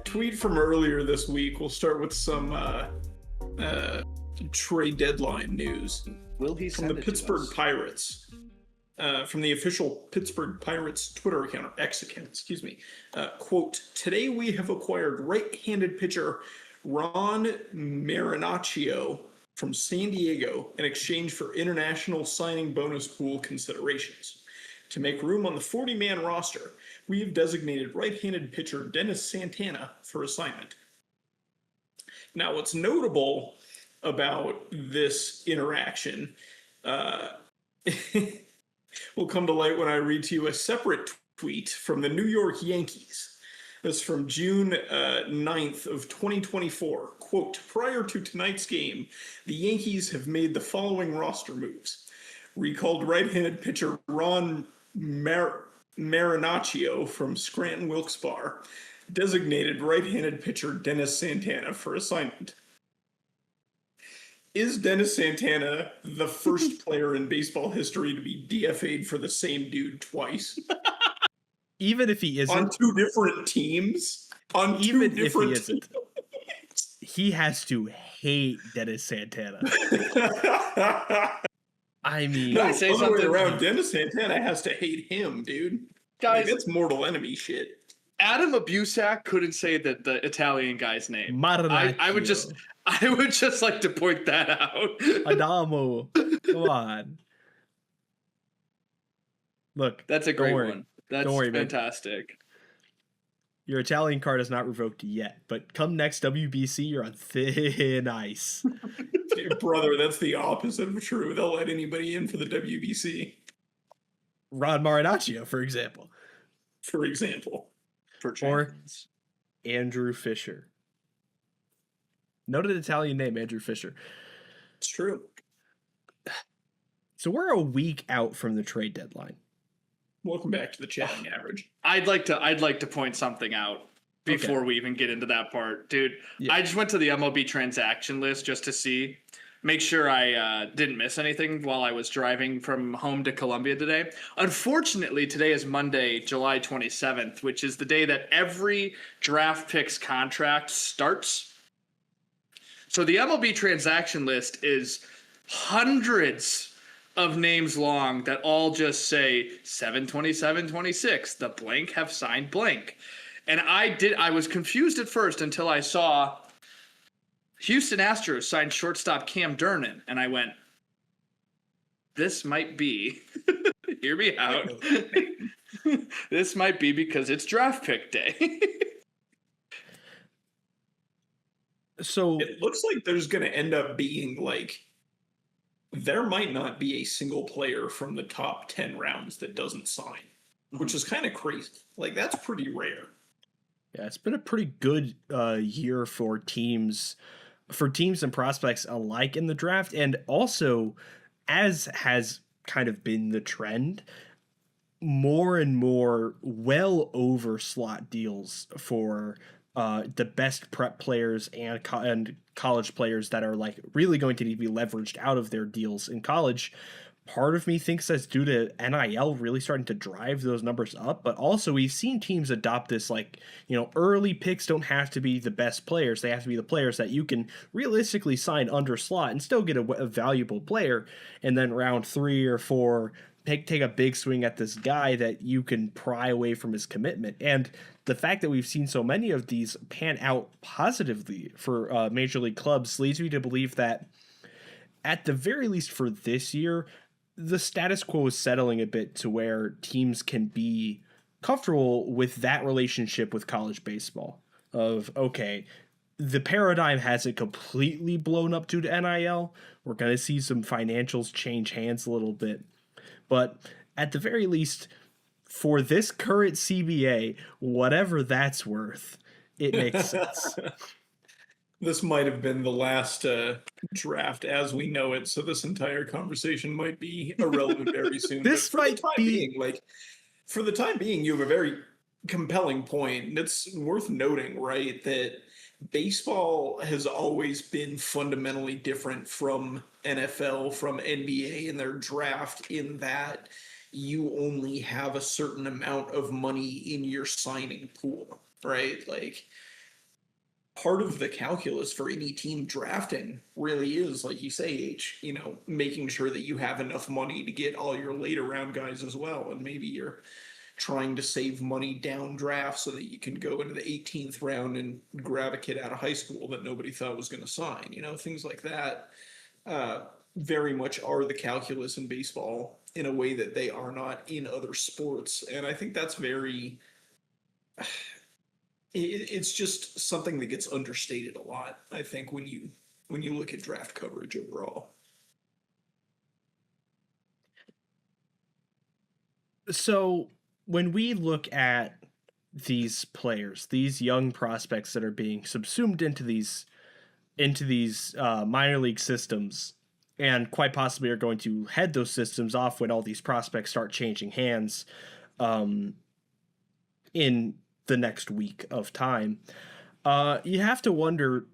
tweet from earlier this week. We'll start with some trade deadline news. Will he from send the it to Pittsburgh us? Pirates? From the official Pittsburgh Pirates Twitter account, or X account, excuse me. Quote, today we have acquired right-handed pitcher Ron Marinaccio from San Diego in exchange for international signing bonus pool considerations. To make room on the 40-man roster, we have designated right-handed pitcher Dennis Santana for assignment. Now, what's notable about this interaction will come to light when I read to you a separate tweet from the New York Yankees. This is from June 9th of 2024. Quote, prior to tonight's game, the Yankees have made the following roster moves. Recalled right-handed pitcher Ron Marinaccio from Scranton Wilkes-Barre. Designated right-handed pitcher Dennis Santana for assignment. Is Dennis Santana the first player in baseball history to be DFA'd for the same dude twice? Even if he isn't. On two different teams? Even if he isn't. He has to hate Dennis Santana. I mean, no, say something way around. Dennis Santana has to hate him, dude. Guys, like, it's mortal enemy shit. Adam Abusak couldn't say the Italian guy's name. I would just like to point that out. Adamo, come on. Look, that's a great one. That's fantastic. Your Italian card is not revoked yet, but come next WBC, you're on thin ice. Brother, that's the opposite of true. They'll let anybody in for the WBC. Ron Marinaccio, for example. Or Andrew Fisher. Noted Italian name, Andrew Fisher. It's true. So we're a week out from the trade deadline. Welcome back to the chatting average. I'd like to point something out before we even get into that part, dude. Yeah. I just went to the MLB transaction list just to make sure I didn't miss anything while I was driving from home to Columbia today. Unfortunately, today is Monday, July 27th, which is the day that every draft picks contract starts. So the MLB transaction list is hundreds of names long that all just say 7/27/26, the blank have signed blank. And I was confused at first until I saw Houston Astros signed shortstop Cam Durnan, and I went, this might be, hear me out, this might be because it's draft pick day. So it looks like there's going to end up being there might not be a single player from the top 10 rounds that doesn't sign, which is kind of crazy. That's pretty rare. Yeah, it's been a pretty good year for teams and prospects alike in the draft. And also, as has kind of been the trend, more and more well over slot deals for the best prep players and college players that are really going to need to be leveraged out of their deals in college. Part of me thinks that's due to NIL really starting to drive those numbers up, but also we've seen teams adopt this early picks don't have to be the best players. They have to be the players that you can realistically sign under slot and still get a valuable player. And then round 3 or 4, take a big swing at this guy that you can pry away from his commitment. And the fact that we've seen so many of these pan out positively for major league clubs leads me to believe that at the very least for this year, the status quo is settling a bit to where teams can be comfortable with that relationship with college baseball of, okay, the paradigm hasn't completely blown up due to NIL. We're going to see some financials change hands a little bit. But at the very least, for this current CBA, whatever that's worth, it makes sense. This might have been the last draft as we know it, so this entire conversation might be irrelevant very soon. This might be for the time being, you have a very compelling point, and it's worth noting, right, that baseball has always been fundamentally different from NFL, from NBA in their draft, in that you only have a certain amount of money in your signing pool, right? part of the calculus for any team drafting really is, like you say, making sure that you have enough money to get all your later round guys as well. And maybe you're trying to save money down draft so that you can go into the 18th round and grab a kid out of high school that nobody thought was going to sign. Things like that very much are the calculus in baseball in a way that they are not in other sports. And I think that's it's just something that gets understated a lot, I think, when you look at draft coverage overall. So when we look at these players, these young prospects that are being subsumed into these minor league systems, and quite possibly are going to head those systems off when all these prospects start changing hands in the next week of time, you have to wonder,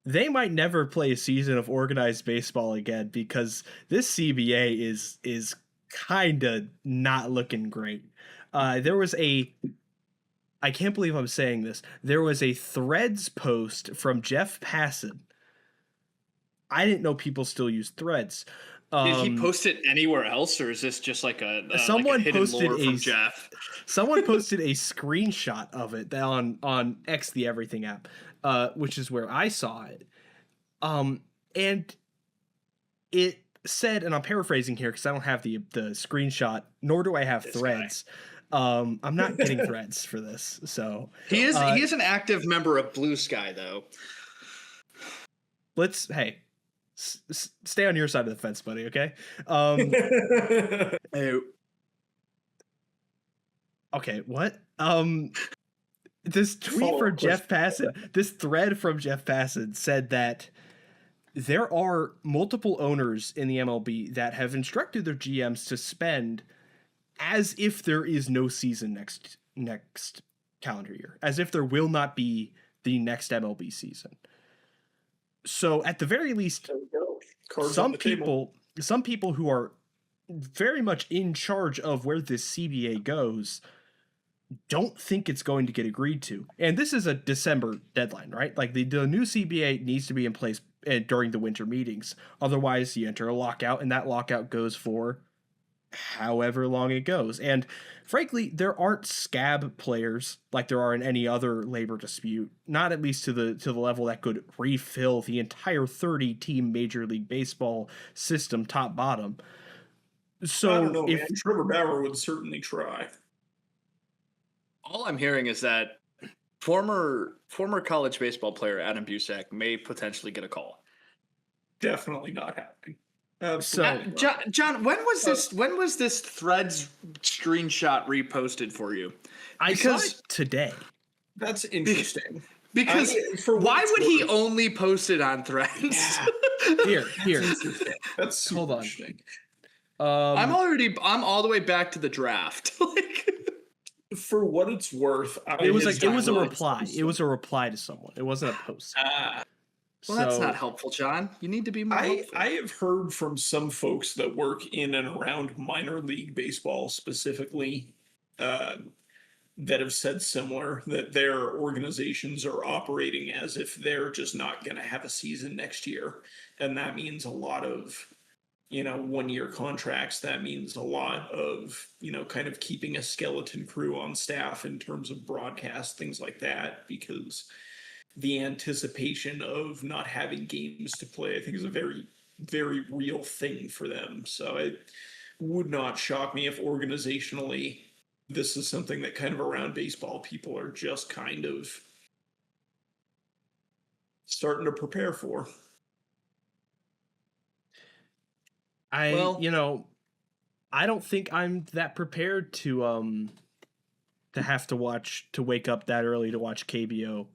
they might never play a season of organized baseball again, because this CBA is kind of not looking great. There was I can't believe I'm saying this. There was a Threads post from Jeff Passan. I didn't know people still use Threads. Did he post it anywhere else, or is this just like someone like a hidden posted lore from Jeff? Someone posted a screenshot of it on X, the Everything app, which is where I saw it. And it said, and I'm paraphrasing here because I don't have the screenshot, nor do I have Threads. I'm not getting Threads for this, so he is an active member of Blue Sky, though. Let's stay on your side of the fence, buddy. Okay. Okay. What? This tweet from Jeff Passan, this thread from Jeff Passan said that there are multiple owners in the MLB that have instructed their GMs to spend as if there is no season next calendar year, as if there will not be the next MLB season. So at the very least, some people who are very much in charge of where this CBA goes don't think it's going to get agreed to. And this is a December deadline, right? Like the new CBA needs to be in place during the winter meetings. Otherwise, you enter a lockout, and that lockout goes for however long it goes. And frankly, there aren't scab players like there are in any other labor dispute, not at least to the level that could refill the entire 30-team Major League Baseball system top bottom. So I don't know, man. Trevor Bauer would certainly try. All I'm hearing is that former college baseball player Adam Busak may potentially get a call. Definitely not happening. So, John, when was this Threads screenshot reposted for you? I saw it today. That's interesting. Because why would he only post it on Threads? Yeah. Here. That's hold on. I'm all the way back to the draft. For what it's worth, it was a reply. It was a reply to someone. It wasn't a post. Well, that's not helpful, John. You need to be more helpful. I have heard from some folks that work in and around minor league baseball specifically that have said similar, that their organizations are operating as if they're just not going to have a season next year. And that means a lot of, 1-year contracts. That means a lot of, kind of keeping a skeleton crew on staff in terms of broadcast, things like that, because the anticipation of not having games to play, I think, is a very, very real thing for them. So it would not shock me if organizationally this is something that kind of around baseball people are just kind of starting to prepare for. I don't think I'm that prepared to have to wake up that early to watch KBO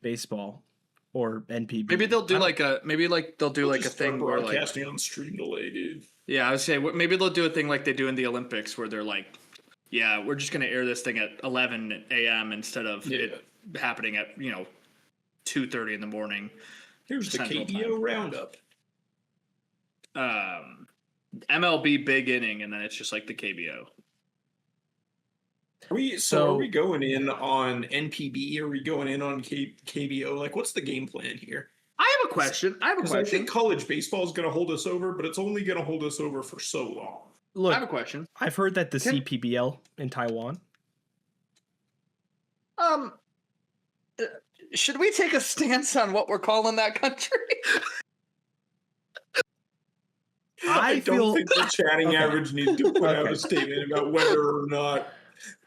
baseball or NPB. Maybe they'll do like a thing where broadcasting on stream delay, dude. Yeah, I would say maybe they'll do a thing like they do in the Olympics where they're like, yeah, we're just going to air this thing at 11 a.m. instead of it happening at 2:30 in the morning. Here's the KBO roundup. MLB big inning, and then it's just like the KBO. Are we going in on NPB? Are we going in on KBO? Like, what's the game plan here? I have a question. I think college baseball is going to hold us over, but it's only going to hold us over for so long. Look, I have a question. I've heard that the CPBL in Taiwan. Should we take a stance on what we're calling that country? I don't think the chatting average needs to put out a statement about whether or not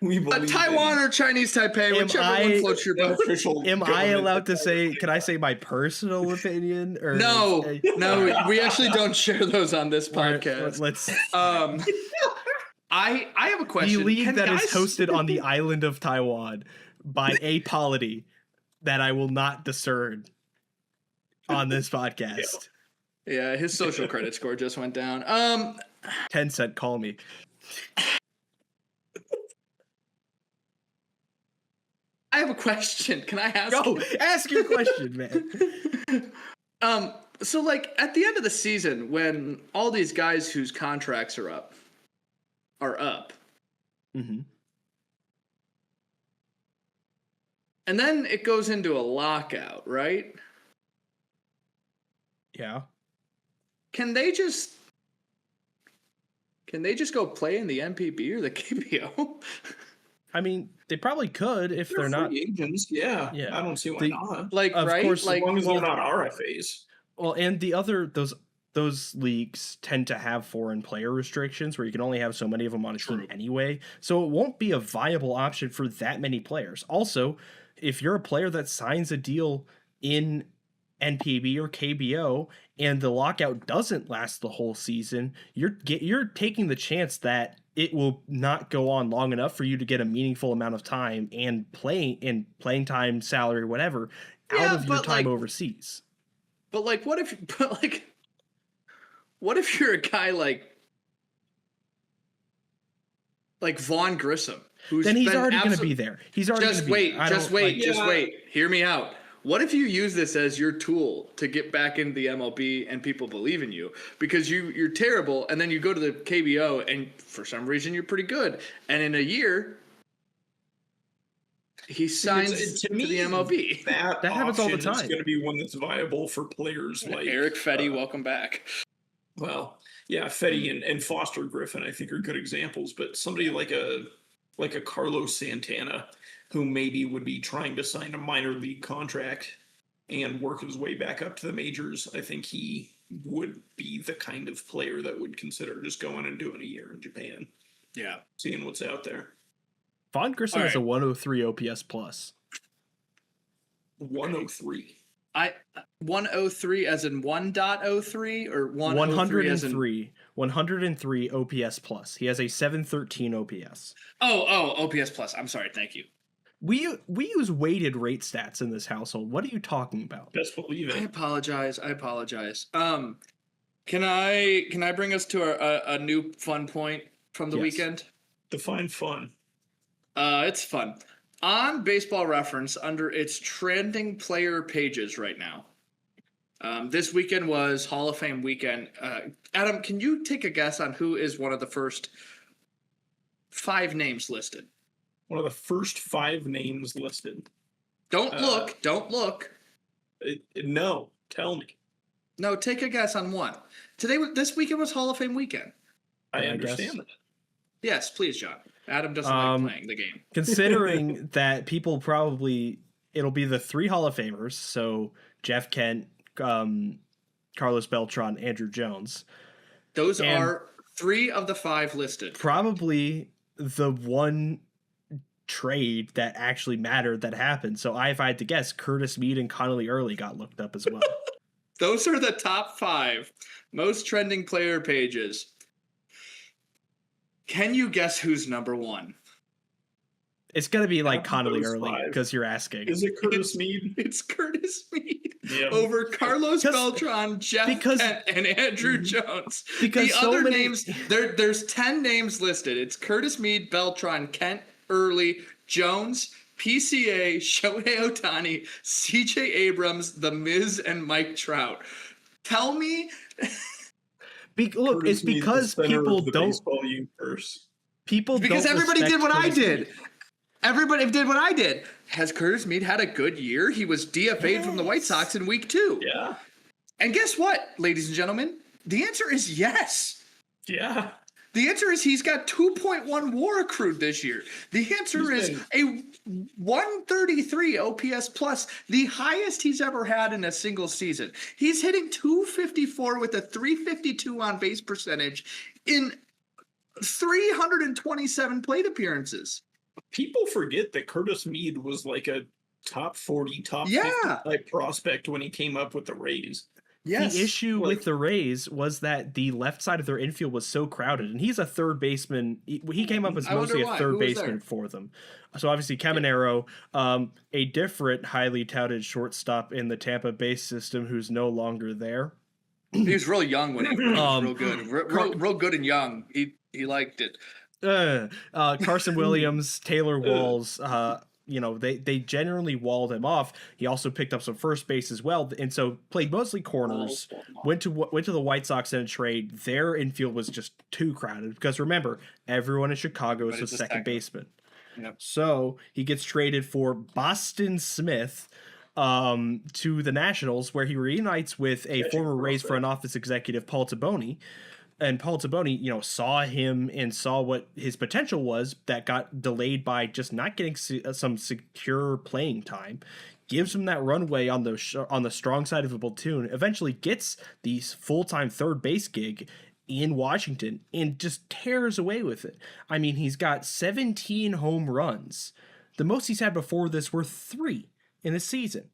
we believe Taiwan or Chinese Taipei, whichever one floats your boat. Am I allowed to say? Can I say my personal opinion? Or no, we actually don't share those on this podcast. Let's. I have a question. The league that is hosted on the island of Taiwan by a polity that I will not discern on this podcast. Yeah, his social credit score just went down. 10-cent, call me. I have a question. Can I ask? Go ask your question, man. So like at the end of the season, when all these guys whose contracts are up, Mm-hmm. and then it goes into a lockout, right? Yeah. Can they just go play in the MPB or the KBO? I mean, they probably could if they're not agents. Yeah, I don't see why not. Like, of right? course, as long as they're not RFAs. Well, and the other those leagues tend to have foreign player restrictions where you can only have so many of them on a team anyway. So it won't be a viable option for that many players. Also, if you're a player that signs a deal in NPB or KBO and the lockout doesn't last the whole season, you're taking the chance that it will not go on long enough for you to get a meaningful amount of time and playing time, salary, whatever, out of your time overseas. But what if you're a guy like Vaughn Grissom, then he's already going to be there. He's already just wait. Hear me out. What if you use this as your tool to get back into the MLB and people believe in you because you're terrible, and then you go to the KBO and for some reason you're pretty good, and in a year he signs to the MLB. That happens all the time. It's going to be one that's viable for players like Eric Fetty. Welcome back. Well, yeah, Fetty and Foster Griffin, I think, are good examples. But somebody like a Carlos Santana, who maybe would be trying to sign a minor league contract and work his way back up to the majors, I think he would be the kind of player that would consider just going and doing a year in Japan. Yeah, seeing what's out there. Vaughn Grissom has a 103 OPS plus. 103. 103 as in 1.03 or 103 103 OPS plus. He has a 713 OPS. Oh, OPS plus. I'm sorry. Thank you. We use weighted rate stats in this household. What are you talking about? Best believe it. I apologize. Can I bring us to a new fun point from the weekend? Define fun. It's fun. On Baseball Reference, under its trending player pages right now, this weekend was Hall of Fame weekend. Adam, can you take a guess on who is one of the first 5 names listed? One of the first 5 names listed. Don't look. No, tell me. No, take a guess on one. This weekend was Hall of Fame weekend. I understand that. Yes, please, John. Adam doesn't like playing the game. Considering that people it'll be the 3 Hall of Famers, so Jeff Kent, Carlos Beltran, Andrew Jones. Those are 3 of the 5 listed. Probably the one trade that actually mattered that happened. So if I had to guess, Curtis Mead and Connolly Early got looked up as well. Those are the top 5 most trending player pages. Can you guess who's number 1? It's going to be like Connolly Early because you're asking. Is it Curtis Mead? It's Curtis Mead over Carlos Beltran, Jeff Kent, and Andrew Jones. Because the other names, there's 10 names listed. It's Curtis Mead, Beltran, Kent, Early, Jones, PCA, Shohei Ohtani, CJ Abrams, The Miz, and Mike Trout. Tell me... Look, it's because people don't. Baseball universe. People Because don't everybody respect did what I Curtis did. Mead. Everybody did what I did. Has Curtis Mead had a good year? He was DFA'd from the White Sox in week 2. Yeah. And guess what, ladies and gentlemen? The answer is yes. Yeah. The answer is he's got 2.1 WAR accrued this year. The answer is a 133 OPS plus, the highest he's ever had in a single season. He's hitting 254 with a 352 on base percentage in 327 plate appearances. People forget that Curtis Mead was like a top 40, top 50 type prospect when he came up with the Rays. Yes. The issue with the Rays was that the left side of their infield was so crowded, and he's a third baseman. He came up as mostly a third baseman for them. So obviously Caminero, a different highly touted shortstop in the Tampa Bay system who's no longer there. He was real young when he was real good. Real good and young. He liked it. Carson Williams, Taylor Walls, they generally walled him off. He also picked up some first base as well, and so played mostly corners. Went to the White Sox in a trade. Their infield was just too crowded because remember, everyone in Chicago is a second baseman. Yep. So he gets traded for Boston Smith to the Nationals, where he reunites with a former Rays front office executive, Paul Taboni. And Paul Taboni, saw him and saw what his potential was that got delayed by just not getting some secure playing time. Gives him that runway on the strong side of the platoon. Eventually gets the full-time third base gig in Washington and just tears away with it. I mean, he's got 17 home runs. The most he's had before this were 3 in a season.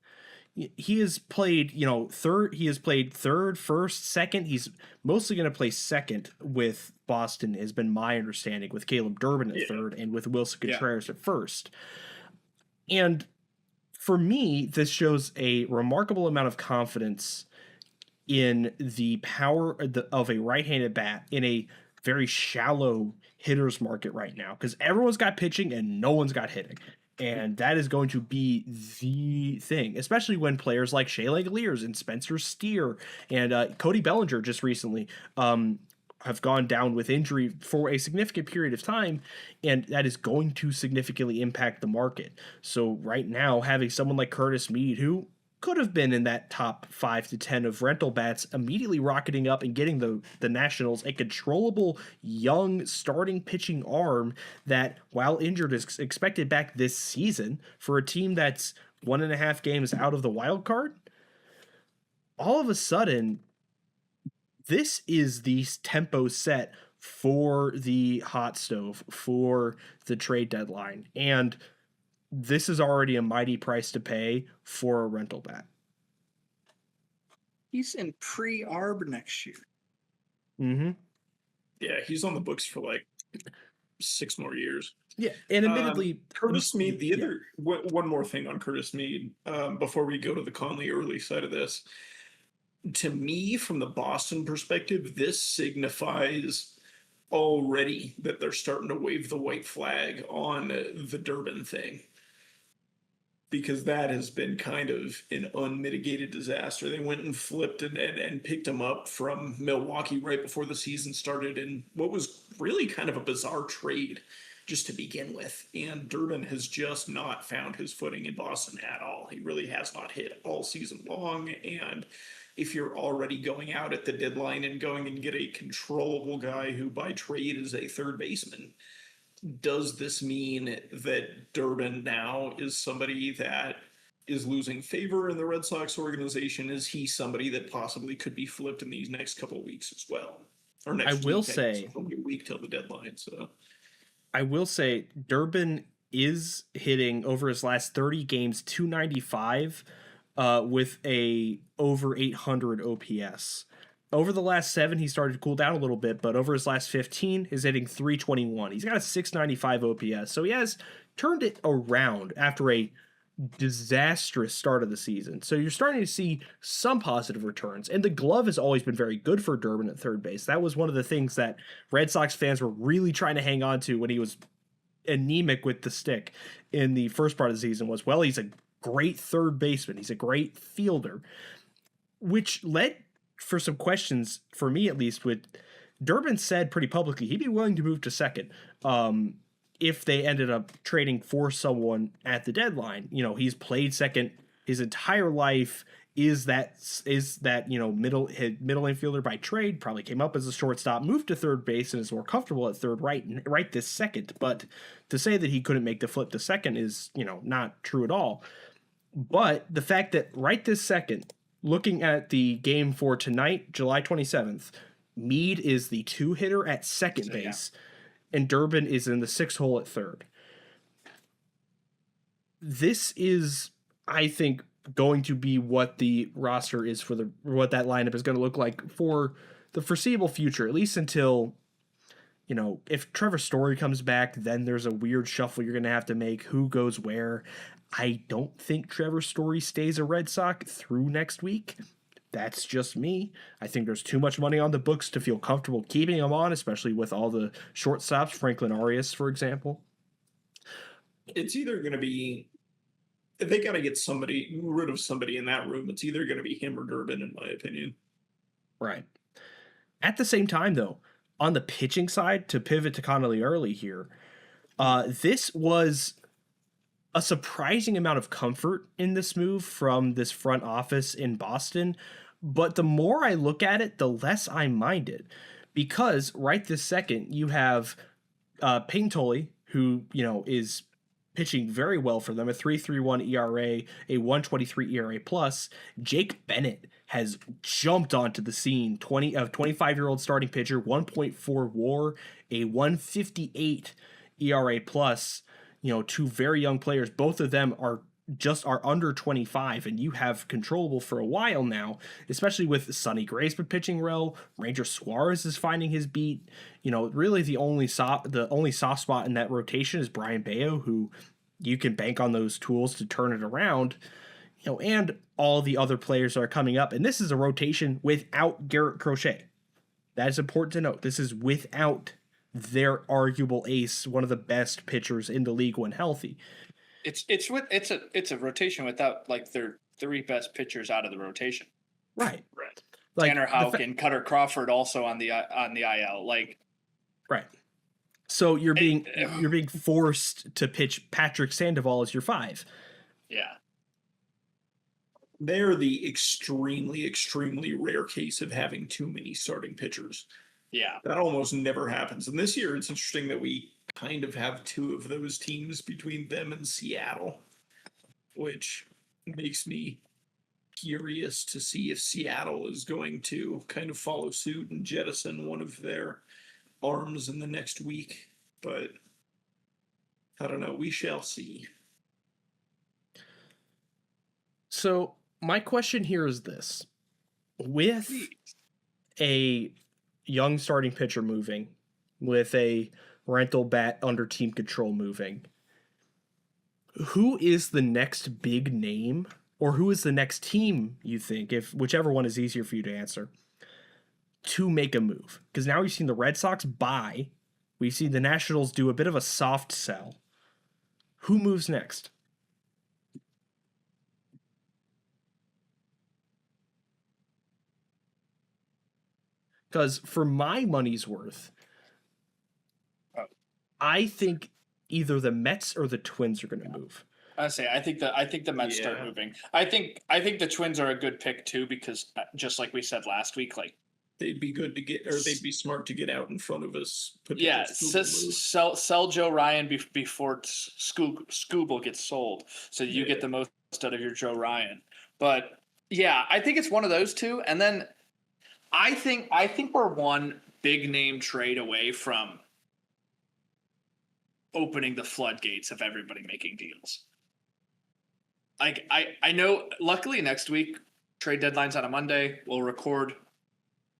He has played, third. He has played third, first, second. He's mostly going to play second with Boston, has been my understanding, with Caleb Durbin at third and with Wilson Contreras at first. And for me, this shows a remarkable amount of confidence in the power of a right-handed bat in a very shallow hitter's market right now, because everyone's got pitching and no one's got hitting. And that is going to be the thing, especially when players like Shea Langoliers and Spencer Steer and Cody Bellinger just recently have gone down with injury for a significant period of time, and that is going to significantly impact the market. So right now, having someone like Curtis Mead, who could have been in that top 5 to 10 of rental bats, immediately rocketing up and getting the Nationals a controllable, young, starting pitching arm that, while injured, is expected back this season for a team that's 1.5 games out of the wild card. All of a sudden, this is the tempo set for the hot stove, for the trade deadline. And this is already a mighty price to pay for a rental bat. He's in pre-arb next year. Mm-hmm. Yeah, he's on the books for like 6 more years. Yeah, and admittedly, Curtis Mead. The other one more thing on Curtis Mead before we go to the Connolly Early side of this. To me, from the Boston perspective, this signifies already that they're starting to wave the white flag on the Durbin thing. Because that has been kind of an unmitigated disaster. They went and flipped and picked him up from Milwaukee right before the season started in what was really kind of a bizarre trade just to begin with. And Durbin has just not found his footing in Boston at all. He really has not hit all season long. And if you're already going out at the deadline and going and get a controllable guy who by trade is a third baseman, does this mean that Durbin now is somebody that is losing favor in the Red Sox organization? Is he somebody that possibly could be flipped in these next couple of weeks as well? Or next I will say, it's only a week till the deadline. So I will say Durbin is hitting over his last 30 games 295 with a over 800 OPS. Over the last 7, he started to cool down a little bit, but over his last 15, he's hitting 321. He's got a 695 OPS, so he has turned it around after a disastrous start of the season. So you're starting to see some positive returns, and the glove has always been very good for Durbin at third base. That was one of the things that Red Sox fans were really trying to hang on to when he was anemic with the stick in the first part of the season was, well, he's a great third baseman. He's a great fielder, which led for some questions, for me at least, with Durbin said pretty publicly he'd be willing to move to second if they ended up trading for someone at the deadline. He's played second his entire life. Is that middle infielder by trade? Probably came up as a shortstop, moved to third base, and is more comfortable at third right this second. But to say that he couldn't make the flip to second is not true at all. But the fact that right this second, looking at the game for tonight, July 27th, Mead is the 2-hitter at second base, and Durbin is in the 6 hole at third. This is, I think, going to be what the roster is what that lineup is going to look like for the foreseeable future, at least until, if Trevor Story comes back, then there's a weird shuffle you're going to have to make. Who goes where? I don't think Trevor Story stays a Red Sox through next week. That's just me. I think there's too much money on the books to feel comfortable keeping him on, especially with all the shortstops, Franklin Arias, for example. It's either going to be, if they got to get rid of somebody in that room, it's either going to be him or Durbin, in my opinion. Right. At the same time, though, on the pitching side, to pivot to Connolly Early here, this was a surprising amount of comfort in this move from this front office in Boston. But the more I look at it, the less I mind it. Because right this second, you have Peyton Tolley, who, is pitching very well for them, a 3.31 ERA, a 1.23 ERA plus. Jake Bennett has jumped onto the scene, 25-year-old starting pitcher, 1.4 WAR, a 1.58 ERA plus. Two very young players. Both of them are under 25, and you have controllable for a while now, especially with Sonny Gray's been pitching well. Ranger Suarez is finding his beat. Really the only soft spot in that rotation is Brian Bayo, who you can bank on those tools to turn it around. And all the other players are coming up, and this is a rotation without Garrett Crochet. That is important to note. This is without their arguable ace, one of the best pitchers in the league when healthy. It's a rotation without their 3 best pitchers out of the rotation. Right. Tanner Houck and Cutter Crawford also on the IL. Right. So you're being forced to pitch Patrick Sandoval as your 5. Yeah. They're the extremely, extremely rare case of having too many starting pitchers. Yeah. That almost never happens. And this year, it's interesting that we kind of have 2 of those teams between them and Seattle, which makes me curious to see if Seattle is going to kind of follow suit and jettison one of their arms in the next week. But I don't know. We shall see. So my question here is this. With a young starting pitcher moving, with a rental bat under team control moving, who is the next big name, or who is the next team, you think, if whichever one is easier for you to answer, to make a move? Because now we've seen the Red Sox buy, we've seen the Nationals do a bit of a soft sell. Who moves next? Because for my money's worth, I think either the Mets or the Twins are going to move. I think the Mets start moving. I think the Twins are a good pick too, because just like we said last week, they'd be good to get, or they'd be smart to get out in front of us. Yeah, sell Joe Ryan before Scooble gets sold, so you get the most out of your Joe Ryan. But yeah, I think it's one of those two, and then I think we're one big name trade away from opening the floodgates of everybody making deals. I know, luckily next week, trade deadline's on a Monday. We'll record.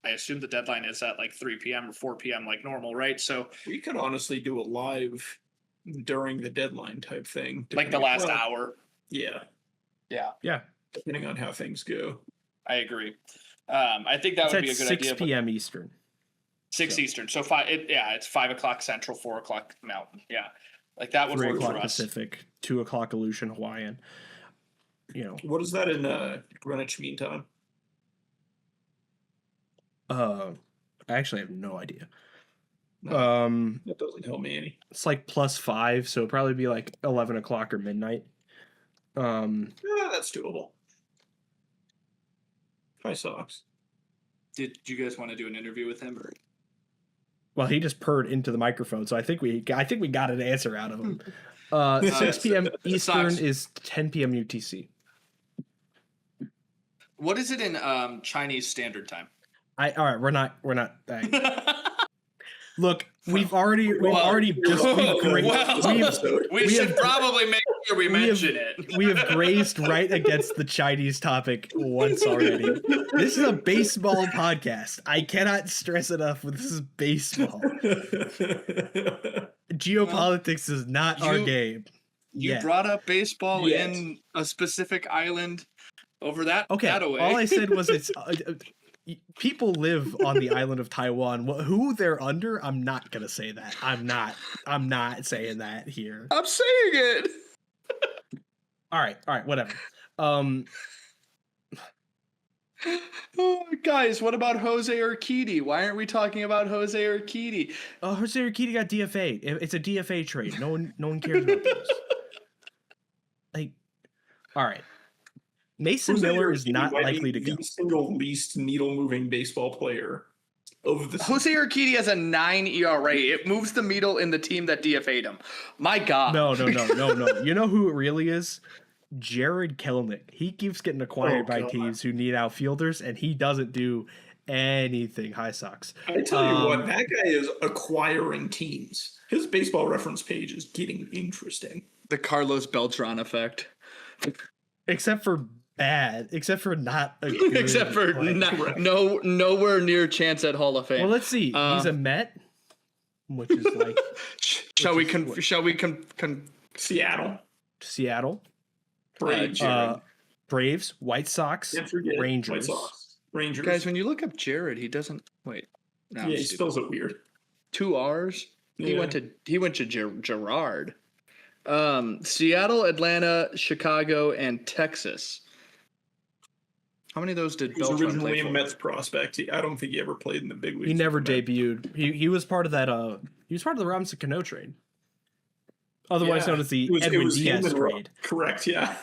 I assume the deadline is at 3 p.m. or 4 p.m. like normal, right? So we could honestly do a live during the deadline type thing. Like the last hour. Yeah. Yeah. Depending on how things go. I agree. I think that would be a good idea. 6 p.m. Eastern. 6 Eastern. So it's 5 o'clock Central, 4 o'clock Mountain. Yeah. That would work for us. Pacific, 2 o'clock Aleutian Hawaiian. What is that in Greenwich Mean Time? I I actually have no idea. No, that doesn't help me any. It's like +5, so it'd probably be like 11 o'clock or midnight. Yeah, that's doable. High Sox. Did you guys want to do an interview with him? Or? Well, he just purred into the microphone, so I think we got an answer out of him. 6 p.m. Eastern Sox. is 10 p.m. UTC. What is it in Chinese Standard Time? All right, we're not. Look, we should probably make sure we mention it. We have grazed right against the Chinese topic once already. This is a baseball podcast. I cannot stress enough. This is baseball. Geopolitics is not our game. You brought up baseball in a specific island over that. Okay, that away. all I said was it's. People live on the island of Taiwan. Who they're under, I'm not gonna say that. I'm not saying that here. I'm saying it. All right, whatever. Oh, guys, what about Jose Urquidy? Why aren't we talking about Jose Urquidy? Jose Urquidy got DFA'd. It's a DFA trade. No one cares about those. Like, all right. Mason Miller is not likely to go. The single least needle-moving baseball player of the Jose Urquidy has a 9 ERA. It moves the needle in the team that DFA'd him. My God. No. You know who it really is? Jared Kelenic. He keeps getting acquired by teams who need outfielders, and he doesn't do anything. High Sox. I tell you what, that guy is acquiring teams. His baseball reference page is getting interesting. The Carlos Beltran effect. Except for not a good, except for nowhere near chance at Hall of Fame. Well, let's see. He's a Met, which is like shall we Seattle, Braves, White Sox, Rangers. Guys, when you look up Jared, he doesn't wait. No, he spells it weird. 2 R's. He went to Gerard. Seattle, Atlanta, Chicago, and Texas. How many of those did He was Beltran originally play a for? Mets prospect. I don't think he ever played in the big leagues. He never debuted. He was part of that. He was part of the Robinson Cano trade, otherwise known as the Edwin Diaz trade. Correct. Yeah.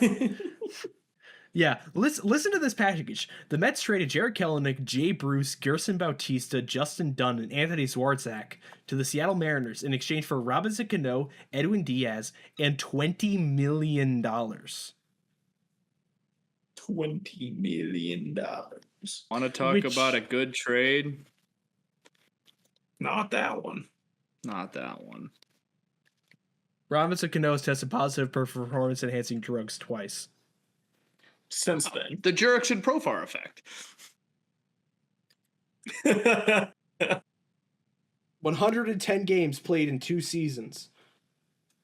Yeah. Listen to this package. The Mets traded Jared Kelenic, Jay Bruce, Gerson Bautista, Justin Dunn, and Anthony Swarzak to the Seattle Mariners in exchange for Robinson Cano, Edwin Diaz, and $20 million. $20 million. Want to talk about a good trade? Not that one. Not that one. Robinson Cano has tested positive for performance-enhancing drugs twice. Since then. The Jurickson Profar effect. 110 games played in 2 seasons.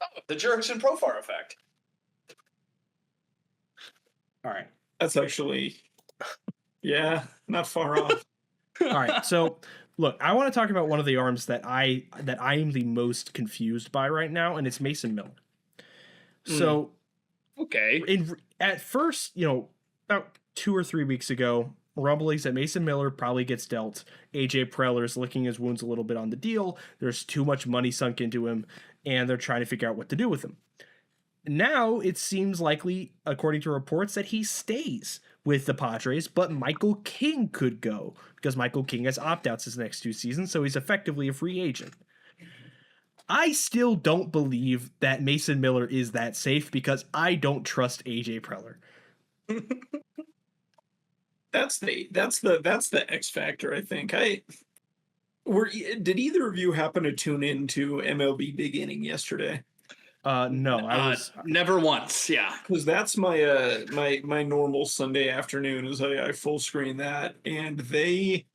Oh, the Jurickson Profar effect. All right. That's actually, not far off. All right. So, look, I want to talk about one of the arms that I am the most confused by right now, and it's Mason Miller. So, okay. At first, about 2 or 3 weeks ago, rumblings that Mason Miller probably gets dealt. AJ Preller's licking his wounds a little bit on the deal. There's too much money sunk into him, and they're trying to figure out what to do with him. Now it seems likely, according to reports, that he stays with the Padres, but Michael King could go because Michael King has opt-outs his next 2 seasons, so he's effectively a free agent. I still don't believe that Mason Miller is that safe because I don't trust AJ Preller. That's the X factor, I think. Did either of you happen to tune in to MLB Big Inning yesterday? No, I was never once. Yeah, because that's my my normal Sunday afternoon. Is I full screen that, and they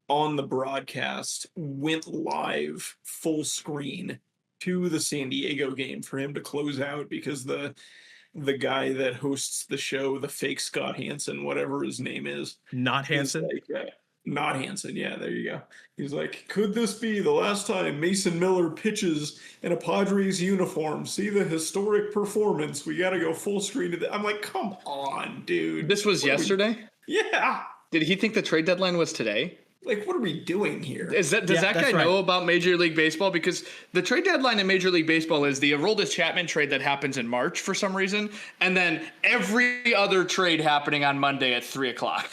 on the broadcast went live full screen to the San Diego game for him to close out because the guy that hosts the show, the fake Scott Hansen, whatever his name is, not Hansen. Not Hansen, yeah, there you go. He's like, could this be the last time Mason Miller pitches in a Padres uniform? See the historic performance. We got to go full screen to that. I'm like, come on, dude. This was yesterday? Yeah. Did he think the trade deadline was today? Like, what are we doing here? Does that guy know about Major League Baseball? Because the trade deadline in Major League Baseball is the Aroldis Chapman trade that happens in March for some reason, and then every other trade happening on Monday at 3:00.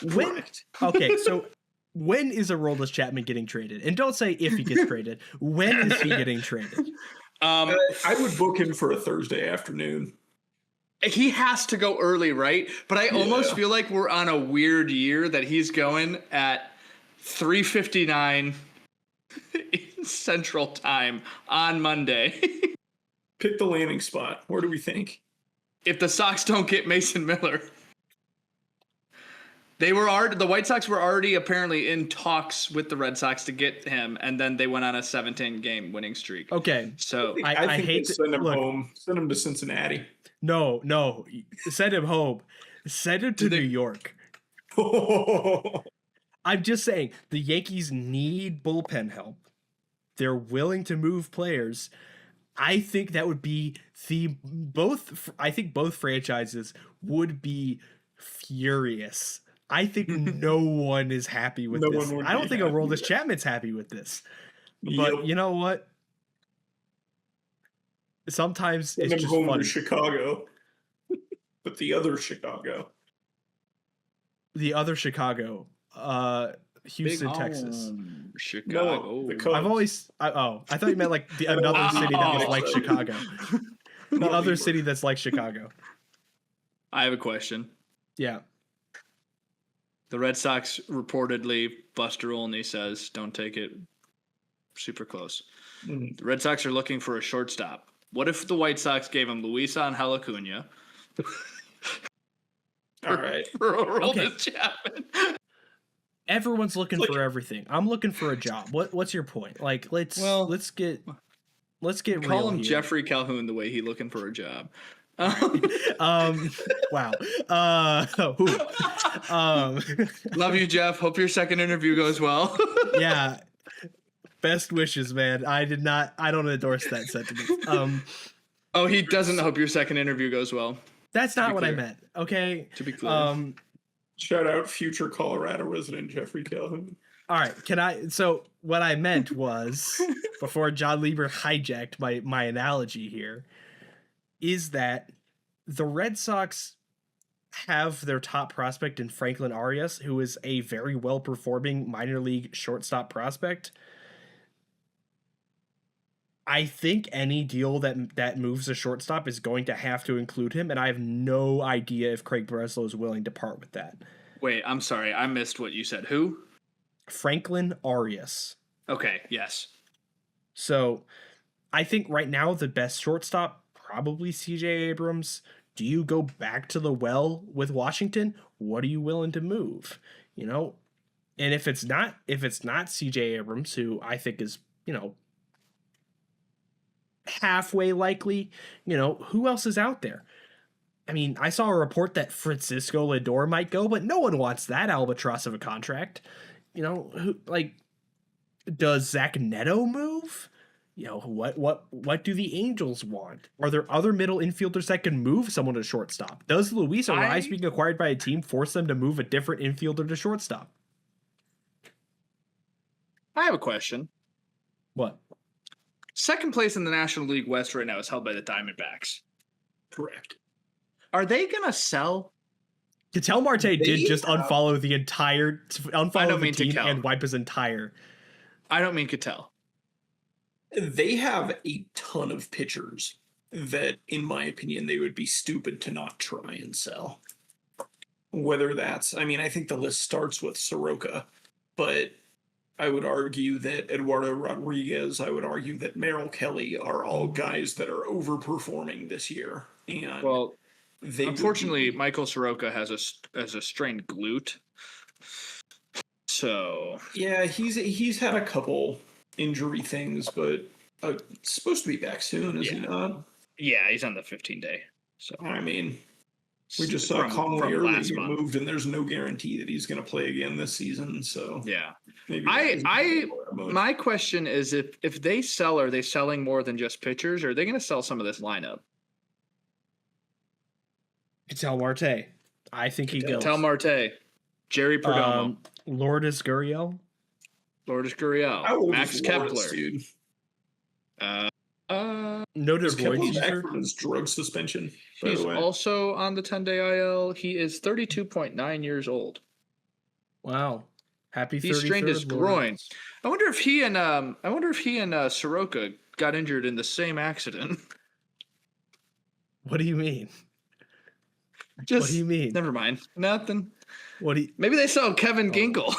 Correct. Okay, so when is Aroldis Chapman getting traded? And don't say if he gets traded. When is he getting traded? I would book him for a Thursday afternoon. He has to go early, right? But I almost feel like we're on a weird year that he's going at 3:59 Central Time on Monday. Pick the landing spot. Where do we think? If the Sox don't get Mason Miller. The White Sox were already apparently in talks with the Red Sox to get him, and then they went on a 17 game winning streak. Okay. So I think hate to send him home. Send him to Cincinnati. No. Send him home. Send him to New York. I'm just saying, the Yankees need bullpen help. They're willing to move players. I think that would be I think both franchises would be furious. I think no one is happy with this. I don't think Aroldis Chapman's happy with this. But you know what? Sometimes it's just home funny. to Chicago. But the other Chicago. Houston, Texas. Chicago. No, I thought you meant like another city that was like Chicago. The other city that's like Chicago. I have a question. Yeah. The Red Sox reportedly, Buster Olney says, don't take it super close. Mm-hmm. The Red Sox are looking for a shortstop. What if the White Sox gave him Luisa and Acuna? All right. Okay. Chapman. Everyone's looking for everything. I'm looking for a job. What's your point? Like, let's get call him here. Jeffrey Calhoun the way he looking for a job. Wow. Love you, Jeff. Hope your second interview goes well. Yeah. Best wishes, man. I don't endorse that sentiment. He doesn't hope your second interview goes well. That's not what I meant. Okay. To be clear. Shout out future Colorado resident Jeffrey Calhoun. All right. So what I meant was, before John Lieber hijacked my analogy here, is that the Red Sox have their top prospect in Franklin Arias, who is a very well-performing minor league shortstop prospect. I think any deal that moves a shortstop is going to have to include him, and I have no idea if Craig Breslow is willing to part with that. Wait, I'm sorry. I missed what you said. Who? Franklin Arias. Okay, yes. So I think right now the best shortstop, probably CJ Abrams. Do you go back to the well with Washington? What are you willing to move? And if it's not CJ Abrams, who I think is, halfway likely, who else is out there? I mean, I saw a report that Francisco Lindor might go, but no one wants that albatross of a contract. Does Zach Neto move? What do the Angels want? Are there other middle infielders that can move someone to shortstop? Does Luis Arraez being acquired by a team force them to move a different infielder to shortstop? I have a question. What? Second place in the National League West right now is held by the Diamondbacks. Correct. Are they gonna sell? Ketel Marte did just unfollow the team and wipe his entire. I don't mean Ketel. They have a ton of pitchers that, in my opinion, they would be stupid to not try and sell. Whether that's, I think the list starts with Soroka, but I would argue that Eduardo Rodriguez, I would argue that Merrill Kelly are all guys that are overperforming this year. And unfortunately, Michael Soroka has a strained glute. So yeah, he's had a couple injury things, but supposed to be back soon, is he not? Yeah, he's on the 15-day. So we just saw Connolly Early get moved, and there's no guarantee that he's going to play again this season. So yeah, maybe my question is if they sell, are they selling more than just pitchers, or are they going to sell some of this lineup? Ketel Marte. I think he goes. Ketel Marte. Jerry Perdomo, Lourdes Gurriel. Lourdes Gurriel, How old Max is Lawrence, Kepler. dude? Noted Is Kepler Royce back user. from his drug suspension, by He's the way? also on the 10-day IL. He is 32.9 years old. Wow. Happy 33rd. He strained his groin. Lawrence. I wonder if he and Soroka got injured in the same accident. What do you mean? Just, What do you mean? Never mind. Nothing. What do you? Maybe they saw Kevin Ginkel.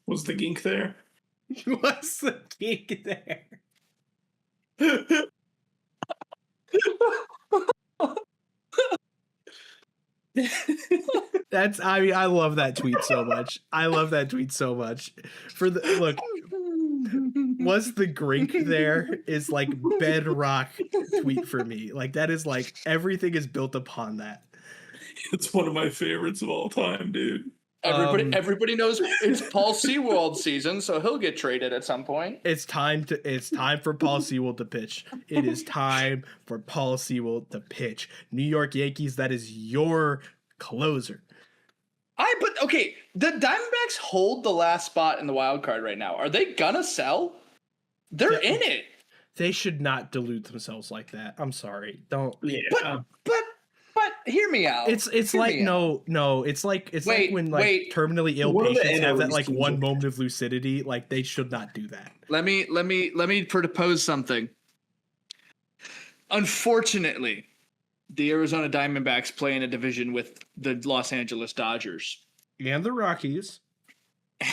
Was the gink there? What's the gig there? I love that tweet so much. I love that tweet so much. Look, was the grink there is like bedrock tweet for me. Like that is like everything is built upon that. It's one of my favorites of all time, dude. Everybody knows it's Paul Sewald season, so he'll get traded at some point. It's time for Paul Sewald to pitch. It is time for Paul Sewald to pitch. New York Yankees, that is your closer. But okay, the Diamondbacks hold the last spot in the wild card right now. Are they gonna sell? They're in it. They should not delude themselves like that. I'm sorry. Don't. Yeah. But hear me out. It's like no. It's like when terminally ill What are the patients have that NLs like teams one like? moment of lucidity. Like they should not do that. Let me propose something. Unfortunately, the Arizona Diamondbacks play in a division with the Los Angeles Dodgers And the Rockies.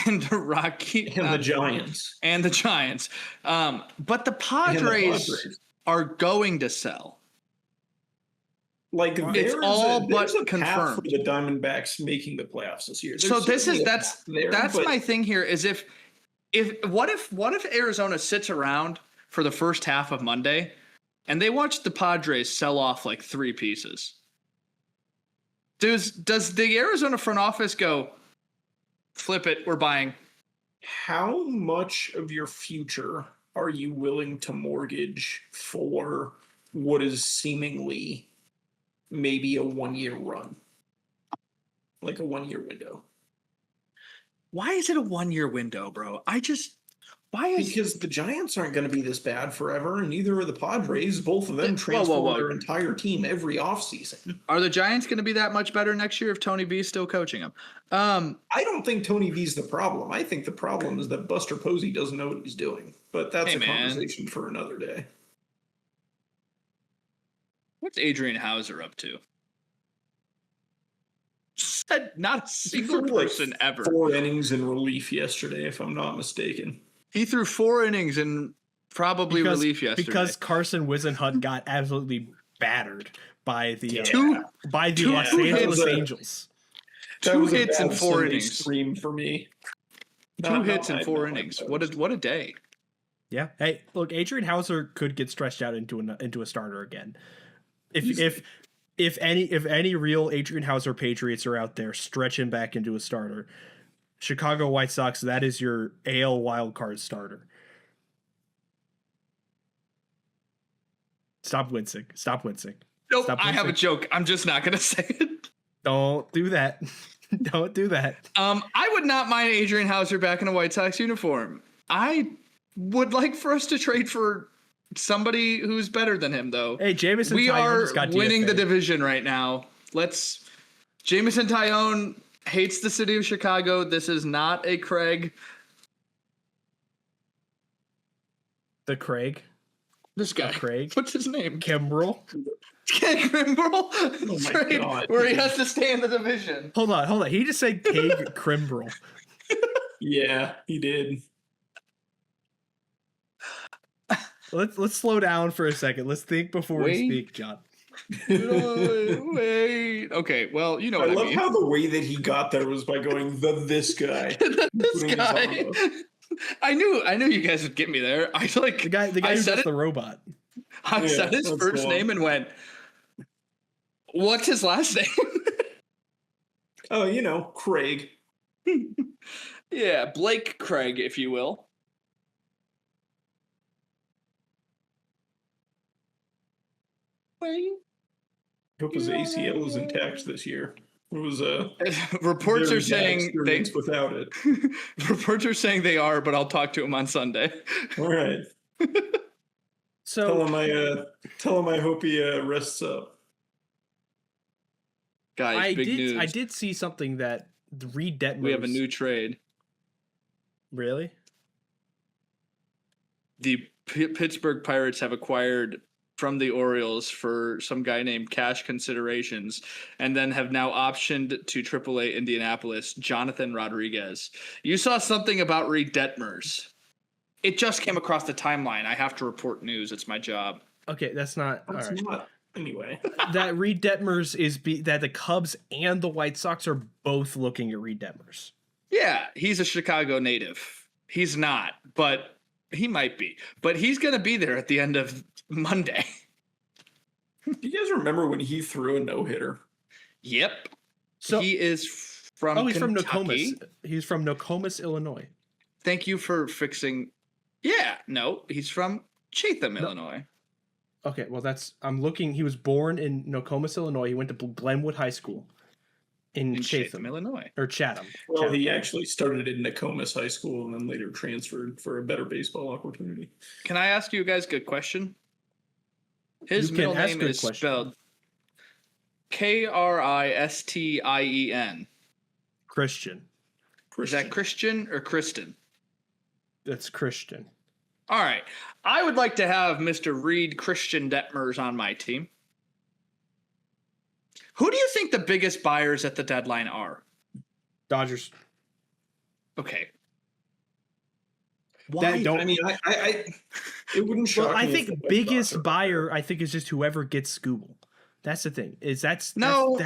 and the Rockies And the Giants. and the Giants. But the Padres are going to sell. Like It's all but there's a path confirmed. for the Diamondbacks making the playoffs this year. So There's certainly a that's path there, that's but my thing here is if what if Arizona sits around for the first half of Monday and they watch the Padres sell off like 3 pieces? Does the Arizona front office go, flip it, we're buying? how much of your future are you willing to mortgage for what is seemingly maybe a 1-year run? Like a 1-year window. Why is it a 1-year window, bro? Because the Giants aren't going to be this bad forever, and neither are the Padres. Both of them transform their entire team every offseason. Are the Giants going to be that much better next year if Tony V's still coaching them? I don't think Tony V's the problem. I think the problem is that Buster Posey doesn't know what he's doing. But that's a conversation for another day. What's Adrian Hauser up to? Said not a single person ever. 4 innings in relief yesterday, if I'm not mistaken. He threw 4 innings in relief yesterday. Because Carson Wisenhunt got absolutely battered by the Los Angeles Angels. 2 hits in 4 innings. Stream for me. 2 hits in 4 innings. What a day. Yeah. Hey, look, Adrian Hauser could get stretched out into a starter again. If any real Adrian Hauser Patriots are out there, stretch him back into a starter. Chicago White Sox, that is your AL wildcard starter. Stop wincing. Nope, I have a joke. I'm just not going to say it. Don't do that. Don't do that. I would not mind Adrian Hauser back in a White Sox uniform. I would like for us to trade for somebody who's better than him, though. Hey, Jameson we Tyone are just got winning DFA. the division right now. Jameson Tyone hates the city of Chicago. This is not a Craig. The Craig. This guy. Craig. What's his name? Kimbrel. Kimbrel. Oh my Trade God. where he has to stay in the division. Hold on. He just said Craig Kimbrel. Yeah, he did. Let's slow down for a second. Let's think before we speak, John. Wait. Okay, well, you know I what I love mean. how the way that he got there was by going this guy. This Putting his guy. arm up. I knew you guys would get me there. The guy I who's said just it. the robot. I said his that's first the name and went, what's his last name? Oh, Craig. Yeah, Blake Craig, if you will. Wait. Hope his ACL is intact this year. It was Reports very are bad saying experience without it. Reports are saying they are, but I'll talk to him on Sunday. All right. So Tell him I hope he rests up. Guys, big news. I did see something that Reed Detmers. We have a new trade. Really? The Pittsburgh Pirates have acquired from the Orioles for some guy named Cash Considerations, and then have now optioned to AAA Indianapolis, Jonathan Rodriguez. You saw something about Reed Detmers. It just came across the timeline. I have to report news. It's my job. Okay, that's not That's all right. not anyway. That Reed Detmers that the Cubs and the White Sox are both looking at Reed Detmers. Yeah, he's a Chicago native. He's not, but he might be. But he's going to be there at the end of Monday. Do you guys remember when he threw a no-hitter? Yep. So he is from he's Kentucky. from Nokomis. He's from Nokomis, Illinois. Thank you for fixing. Yeah, no, he's from Chatham, Illinois. Okay, well I'm looking. He was born in Nokomis, Illinois. He went to Glenwood High School in Chatham, Illinois. or Chatham. Well, he actually started at Nokomis High School and then later transferred for a better baseball opportunity. Can I ask you guys a good question? His middle name is spelled Kristien. Christian. Is that Christian or Kristen? That's Christian. All right. I would like to have Mr. Reed Christian Detmers on my team. Who do you think the biggest buyers at the deadline are? Dodgers. Okay. Why? I mean, I it wouldn't shock me. I if think the White biggest Sox are buyer, I think, is just whoever gets Scooble. That's the thing. No.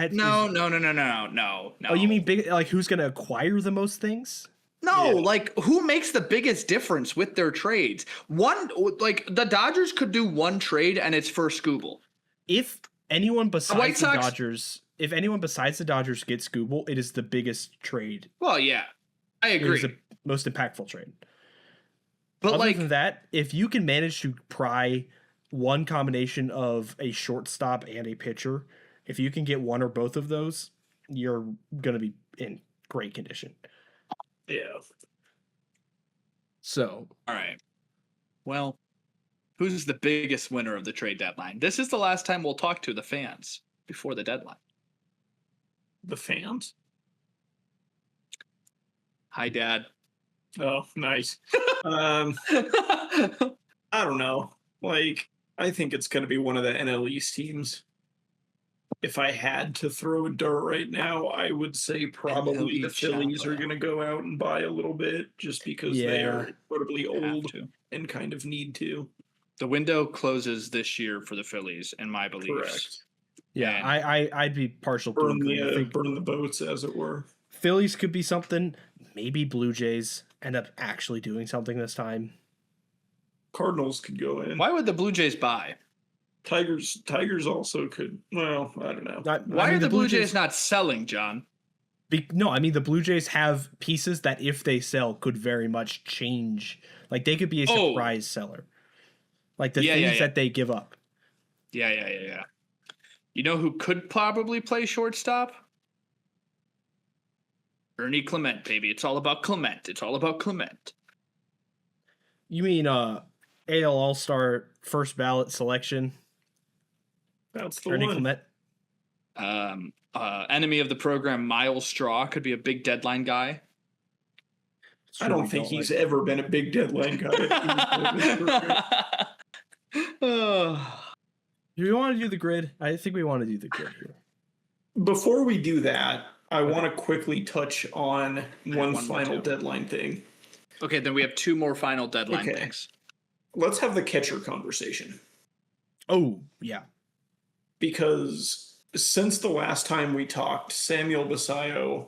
Oh, you mean big? Like who's going to acquire the most things? No, Yeah. like who makes the biggest difference with their trades? The Dodgers could do one trade and it's for Scooble. If anyone besides the Sox- Dodgers, if anyone besides the Dodgers gets Scooble, it is the biggest trade. Well, yeah, I It agree. is the most impactful trade. But Other like, than that, if you can manage to pry one combination of a shortstop and a pitcher, if you can get one or both of those, you're going to be in great condition. Yeah. So, all right. Well, who's the biggest winner of the trade deadline? This is the last time we'll talk to the fans before the deadline. The fans? Hi, Dad. Oh, nice. I don't know. Like, I think it's going to be one of the NL East teams. If I had to throw a dart right now, I would say probably the Phillies are going to go out and buy a little bit just because they are incredibly old and kind of need to. The window closes this year for the Phillies, in my beliefs. Correct. yeah, I'd be partial to Burn agree. I think burn the boats, as it were. Phillies could be something. Maybe Blue Jays end up actually doing something this time. Cardinals could go in. Why would the Blue Jays buy? Tigers also could. Well, I don't know. Why are the Blue Jays not selling, John? No, I mean the Blue Jays have pieces that if they sell could very much change. Like they could be a surprise seller. Like the things that they give up. Yeah. You know who could probably play shortstop? Ernie Clement, baby. It's all about Clement. You mean AL All-Star first ballot selection? That's the Ernie one. Clement. Enemy of the program, Miles Straw, could be a big deadline guy. I don't think he's ever been a big deadline guy. Oh. Do we want to do the grid? I think we want to do the grid here. Before we do that, I want to quickly touch on one final deadline thing. Okay, then we have two more final deadline things. Let's have the catcher conversation. Oh, yeah. Because since the last time we talked, Samuel Basayo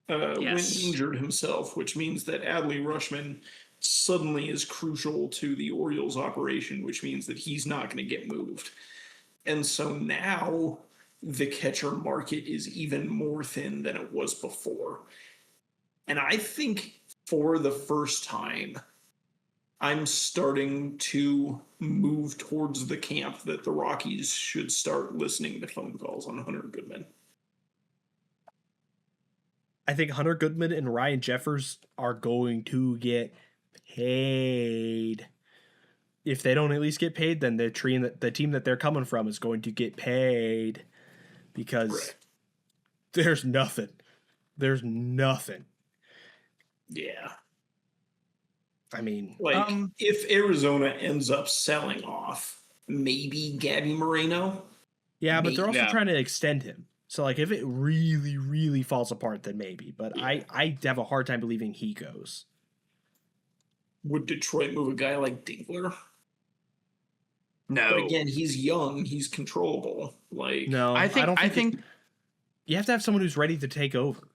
went injured himself, which means that Adley Rutschman suddenly is crucial to the Orioles operation, which means that he's not going to get moved. And so now the catcher market is even more thin than it was before. And I think for the first time, I'm starting to move towards the camp that the Rockies should start listening to phone calls on Hunter Goodman. I think Hunter Goodman and Ryan Jeffers are going to get paid. If they don't at least get paid, then the team that they're coming from is going to get paid because Right. there's nothing. There's nothing. Yeah. I mean, Like, if Arizona ends up selling off, maybe Gabby Moreno. yeah, but they're also Yeah. trying to extend him. So, like, if it really, really falls apart, then maybe. But Yeah. I have a hard time believing he goes. Would Detroit move a guy like Dinkler? No. But again, he's young. He's controllable. Like, No, I think you have to have someone who's ready to take over.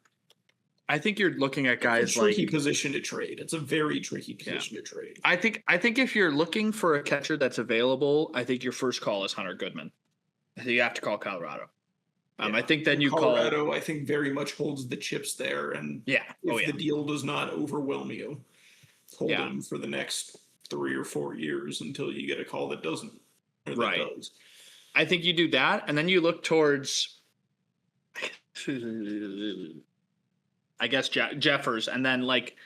I think you're looking at it's a guys tricky like position to trade. It's a very tricky position to trade. I think if you're looking for a catcher that's available, I think your first call is Hunter Goodman. I think you have to call Colorado. I think then you Colorado, I think, very much holds the chips there, and if the deal does not overwhelm you, hold him for the next 3 or 4 years until you get a call that doesn't. Or that does. I think you do that, and then you look towards, I guess, Jeffers, and then like,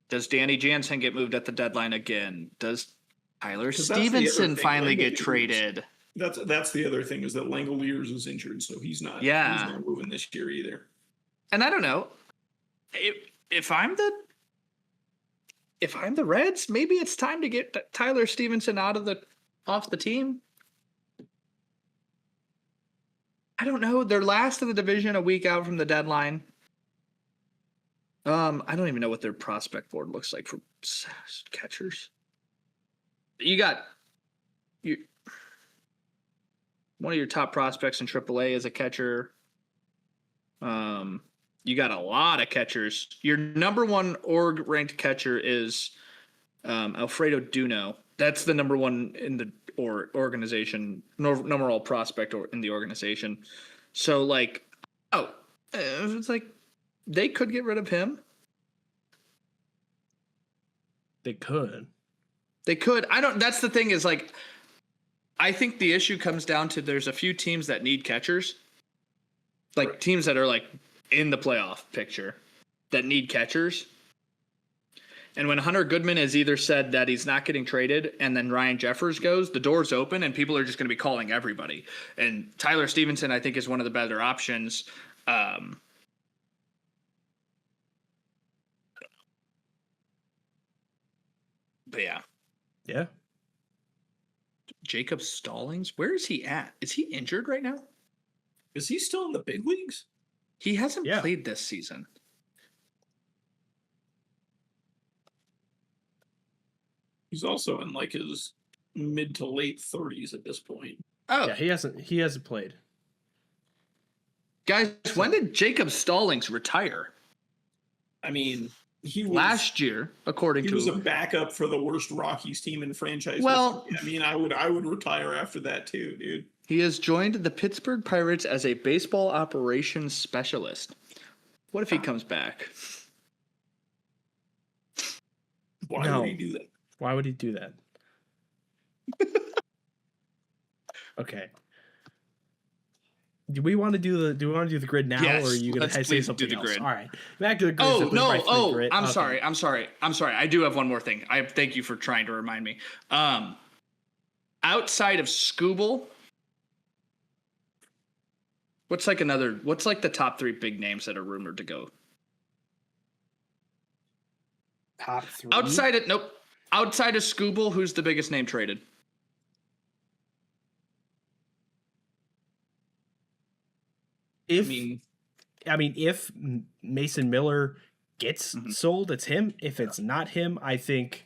does Danny Jansen get moved at the deadline again? Does Tyler Stevenson finally get traded? That's the other thing, is that Langoliers is injured, so he's not moving this year either. And I don't know if I'm the Reds, maybe it's time to get Tyler Stevenson off the team. I don't know. They're last in the division, a week out from the deadline. I don't even know what their prospect board looks like for catchers. You got one of your top prospects in AAA is a catcher. You got a lot of catchers. Your number one ranked catcher is Alfredo Duno. That's the number one in the organization, number all prospect in the organization. So like, it's like they could get rid of him. They could. That's the thing, is like, I think the issue comes down to there's a few teams that need catchers, like teams that are like in the playoff picture that need catchers. And when Hunter Goodman has either said that he's not getting traded and then Ryan Jeffers goes, the door's open and people are just going to be calling everybody. And Tyler Stevenson, I think, is one of the better options. But yeah. Yeah. Jacob Stallings, where is he at? Is he injured right now? Is he still in the big leagues? He hasn't played this season. He's also in like his mid to late 30s at this point. Oh, yeah, he hasn't played. Guys, when did Jacob Stallings retire? I mean, he was last year, according to he was a backup for the worst Rockies team in franchise history. I mean, I would retire after that too, dude. He has joined the Pittsburgh Pirates as a baseball operations specialist. What if he comes back? Why would he do that? Why would he do that? Okay. Do we want to do the grid now, or are you going to say something else? Grid. All right, back to the grid. Oh no! Grid. I'm sorry. I do have one more thing. I thank you for trying to remind me. Outside of Scooble, what's like the top 3 big names that are rumored to go? Top 3. Outside of Scooble, who's the biggest name traded? If Mason Miller gets sold, it's him. If it's not him, I think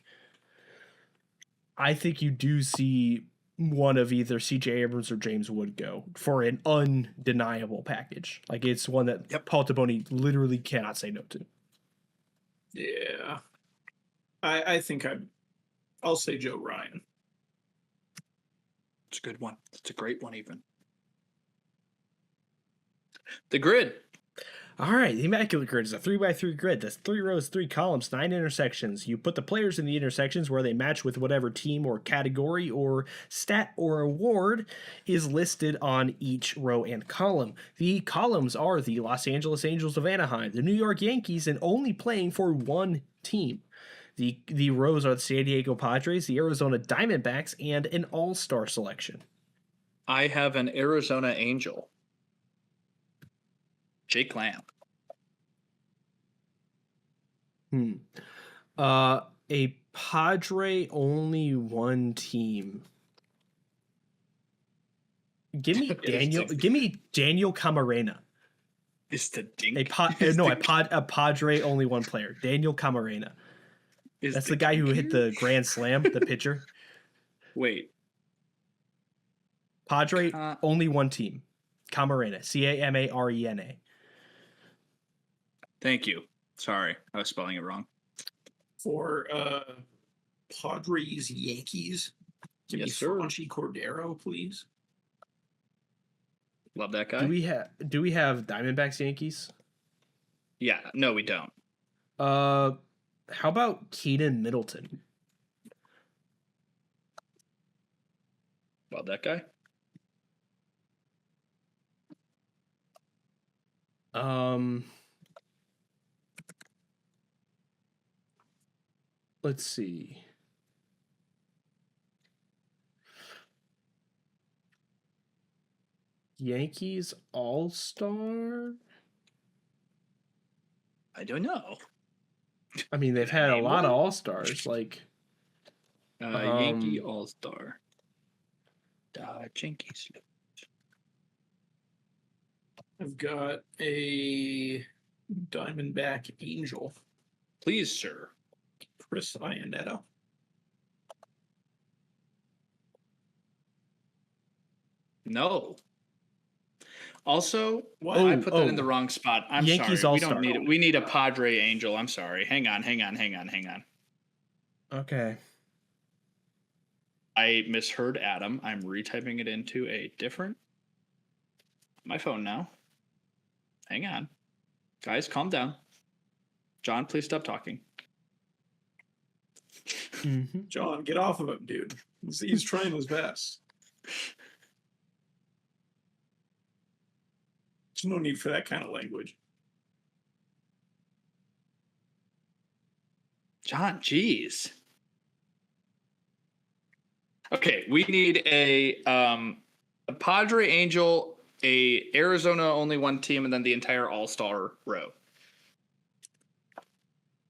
you do see one of either CJ Abrams or James Wood go for an undeniable package. Like, it's one that Paul Taboni literally cannot say no to. Yeah. I think I'll say Joe Ryan. It's a good one. It's a great one, even. The grid. All right, the Immaculate Grid is a 3x3 grid. That's 3 rows, 3 columns, 9 intersections. You put the players in the intersections where they match with whatever team or category or stat or award is listed on each row and column. The columns are the Los Angeles Angels of Anaheim, the New York Yankees, and only playing for one team. The rows are the San Diego Padres, the Arizona Diamondbacks, and an all-star selection. I have an Arizona Angel. Jake Lamb. A Padre only one team. Give me Daniel Camarena. Is the dink? A Padre only one player. Daniel Camarena. That's the guy who hit the grand slam, the pitcher. Wait. Padre only one team. Camarena. Camarena. Thank you. Sorry, I was spelling it wrong. For Padres Yankees, give me Franchy Cordero, please. Love that guy. Do we have Diamondbacks Yankees? Yeah, no, we don't. How about Keaton Middleton? Love that guy. Let's see. Yankees All-Star? I don't know. I mean, they've had a lot of All-Stars, like Yankee All-Star. Yankees. I've got a Diamondback Angel. Please, sir. Chris Iannetta. No. Also, I put that in the wrong spot. I'm Yankees sorry. All-Star. We don't need it. We need a Padre Angel. I'm sorry. Hang on. Okay. I misheard Adam. I'm retyping it into a different. My phone now. Hang on. Guys, calm down. John, please stop talking. Mm-hmm. John, get off of him, dude. He's trying his best. There's no need for that kind of language. John, jeez. Okay, we need a Padre Angel, a Arizona only one team, and then the entire All-Star row.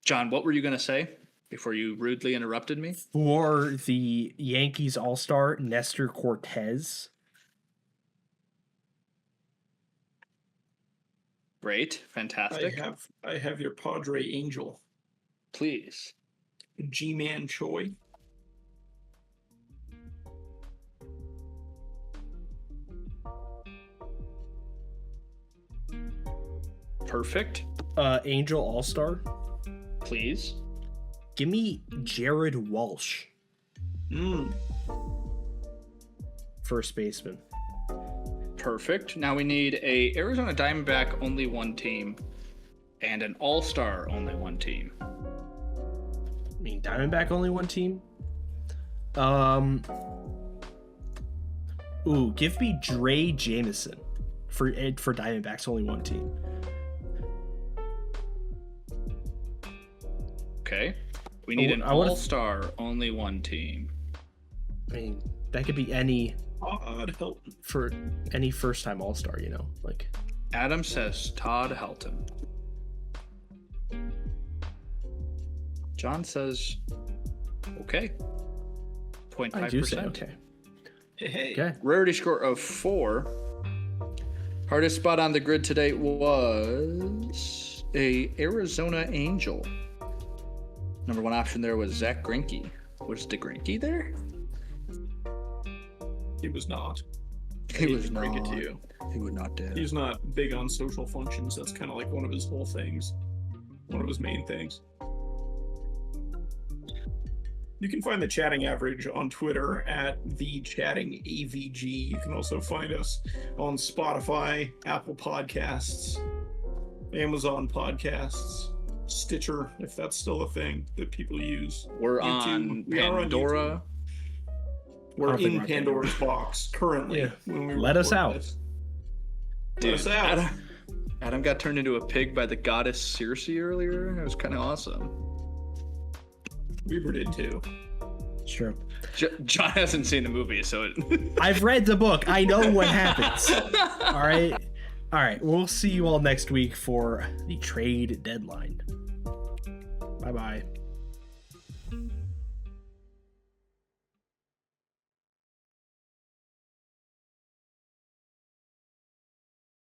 John, what were you going to say before you rudely interrupted me? For the Yankees All-Star, Nestor Cortez. Great, fantastic. I have your Padre Angel. Please. G-Man Choi. Perfect. Angel All-Star. Please. Give me Jared Walsh. First baseman. Perfect. Now we need a Arizona Diamondback only one team and an All-Star only one team. I mean, Diamondback only one team? Give me Dre Jameson for Diamondbacks only one team. Okay. We need an All-Star only one team. I mean, that could be any Todd Helton. For any first-time All-Star, like. Adam says Todd Helton. John says, okay. 0.5%. I do say okay. Hey. Okay. Rarity score of 4. Hardest spot on the grid today was a Arizona Angel. Number 1 option there was Zach Greinke. Was DeGrinke there? He was not. He was not. It to you. He would not do. He's not big on social functions. That's kind of like one of his whole things. One of his main things. You can find the chatting average on Twitter at @thechattingavg. You can also find us on Spotify, Apple Podcasts, Amazon Podcasts, Stitcher, if that's still a thing that people use. We're YouTube. on We are on Pandora. We're I don't think in we're on Pandora's box currently. Yeah. When we Let us record out. this. Dude, Let us out. Adam got turned into a pig by the goddess Circe earlier. It was kind of awesome. Weaver did too. It's true. John hasn't seen the movie, so I've read the book. I know what happens. All right. All right. We'll see you all next week for the trade deadline. Bye-bye.